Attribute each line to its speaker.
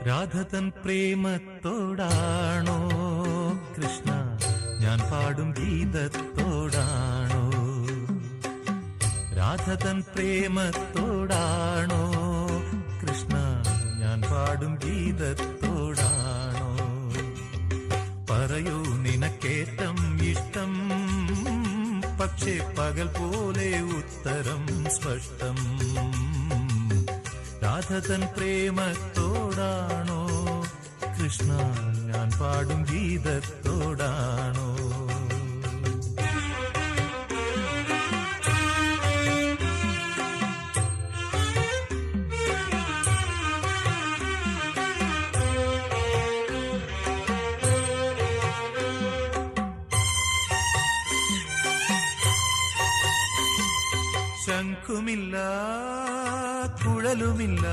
Speaker 1: രാധതൻ പ്രേമത്തോടാണോ കൃഷ്ണ ഞാൻ പാടും ഗീതത്തോടാണോ? രാധതൻ പ്രേമത്തോടാണോ കൃഷ്ണ ഞാൻ പാടും ഗീതത്തോടാണോ? പറയൂ നിനക്കേറ്റം ഇഷ്ടം, പക്ഷേ പകൽ പോലെ ഉത്തരം സ്പഷ്ടം. രാധതൻ പ്രേമത്തോടാണോ കൃഷ്ണ ഞാൻ പാടും ഗീതത്തോടാണോ? ശംഖുമില്ല കുഴലുമില്ല